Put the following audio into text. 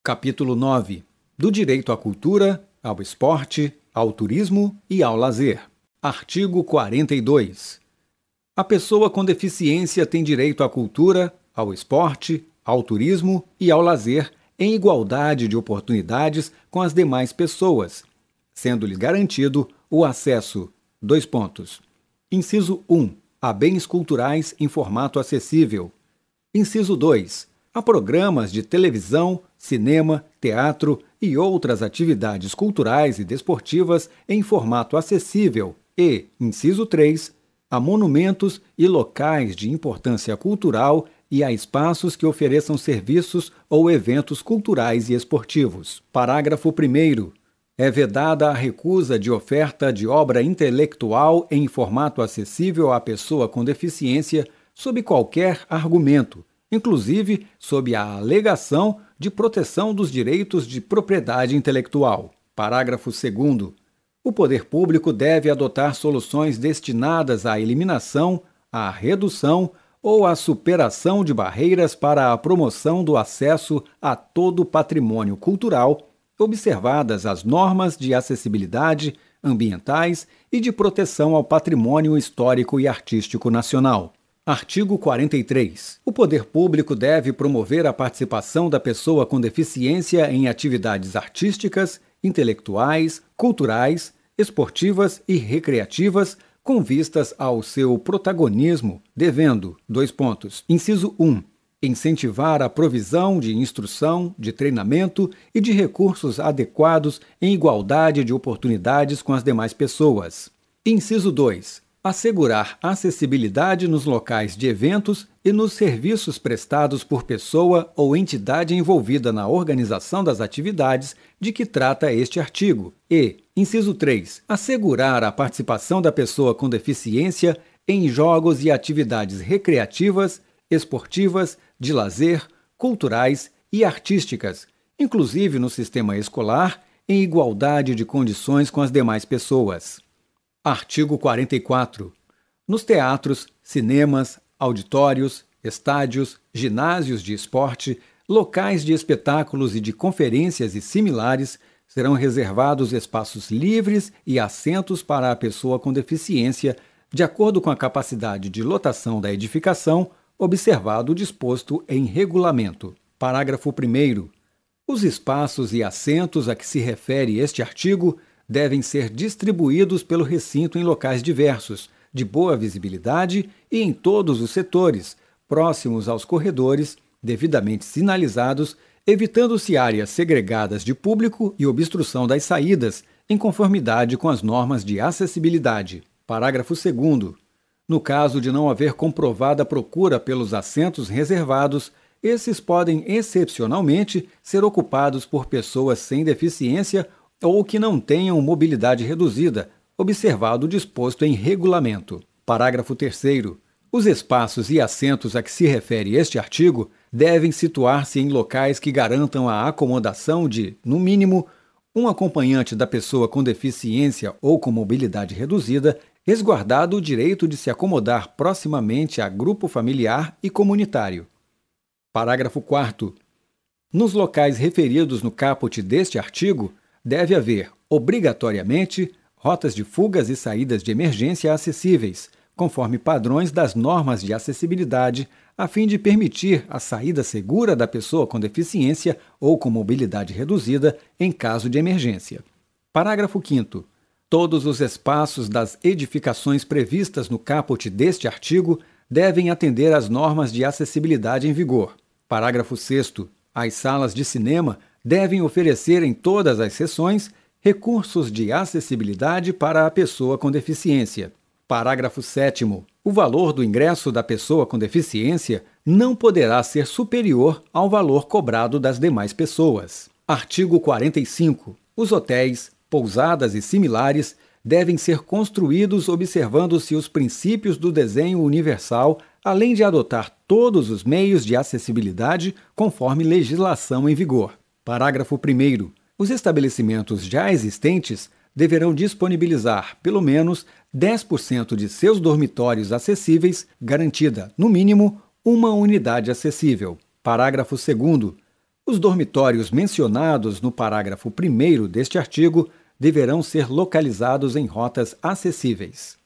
Capítulo 9. Do direito à cultura, ao esporte, ao turismo e ao lazer. Artigo 42. A pessoa com deficiência tem direito à cultura, ao esporte, ao turismo e ao lazer em igualdade de oportunidades com as demais pessoas, sendo-lhe garantido o acesso: Inciso 1. A bens culturais em formato acessível. Inciso 2. A programas de televisão, cinema, teatro e outras atividades culturais e desportivas em formato acessível e, inciso 3, a monumentos e locais de importância cultural e a espaços que ofereçam serviços ou eventos culturais e esportivos. Parágrafo 1º. É vedada a recusa de oferta de obra intelectual em formato acessível à pessoa com deficiência sob qualquer argumento, inclusive sob a alegação de proteção dos direitos de propriedade intelectual. Parágrafo 2º. O poder público deve adotar soluções destinadas à eliminação, à redução ou à superação de barreiras para a promoção do acesso a todo o patrimônio cultural, observadas as normas de acessibilidade, ambientais e de proteção ao patrimônio histórico e artístico nacional. Artigo 43. O poder público deve promover a participação da pessoa com deficiência em atividades artísticas, intelectuais, culturais, esportivas e recreativas com vistas ao seu protagonismo, devendo: Inciso 1. Incentivar a provisão de instrução, de treinamento e de recursos adequados em igualdade de oportunidades com as demais pessoas. Inciso 2. Assegurar acessibilidade nos locais de eventos e nos serviços prestados por pessoa ou entidade envolvida na organização das atividades de que trata este artigo. E, inciso 3, assegurar a participação da pessoa com deficiência em jogos e atividades recreativas, esportivas, de lazer, culturais e artísticas, inclusive no sistema escolar, em igualdade de condições com as demais pessoas. Artigo 44. Nos teatros, cinemas, auditórios, estádios, ginásios de esporte, locais de espetáculos e de conferências e similares, serão reservados espaços livres e assentos para a pessoa com deficiência, de acordo com a capacidade de lotação da edificação, observado o disposto em regulamento. Parágrafo 1º. Os espaços e assentos a que se refere este artigo devem ser distribuídos pelo recinto em locais diversos, de boa visibilidade e em todos os setores, próximos aos corredores, devidamente sinalizados, evitando-se áreas segregadas de público e obstrução das saídas, em conformidade com as normas de acessibilidade. Parágrafo 2º. No caso de não haver comprovada procura pelos assentos reservados, esses podem excepcionalmente ser ocupados por pessoas sem deficiência ou que não tenham mobilidade reduzida, observado o disposto em regulamento. Parágrafo 3º. Os espaços e assentos a que se refere este artigo devem situar-se em locais que garantam a acomodação de, no mínimo, um acompanhante da pessoa com deficiência ou com mobilidade reduzida, resguardado o direito de se acomodar proximamente a grupo familiar e comunitário. Parágrafo 4º. Nos locais referidos no caput deste artigo, deve haver, obrigatoriamente, rotas de fugas e saídas de emergência acessíveis, conforme padrões das normas de acessibilidade, a fim de permitir a saída segura da pessoa com deficiência ou com mobilidade reduzida em caso de emergência. Parágrafo 5º. Todos os espaços das edificações previstas no caput deste artigo devem atender às normas de acessibilidade em vigor. Parágrafo 6º. As salas de cinema devem oferecer em todas as sessões recursos de acessibilidade para a pessoa com deficiência. Parágrafo 7º. O valor do ingresso da pessoa com deficiência não poderá ser superior ao valor cobrado das demais pessoas. Artigo 45. Os hotéis, pousadas e similares devem ser construídos observando-se os princípios do desenho universal, além de adotar todos os meios de acessibilidade conforme legislação em vigor. Parágrafo 1º. Os estabelecimentos já existentes deverão disponibilizar, pelo menos, 10% de seus dormitórios acessíveis, garantida, no mínimo, uma unidade acessível. Parágrafo 2º. Os dormitórios mencionados no parágrafo 1º deste artigo deverão ser localizados em rotas acessíveis.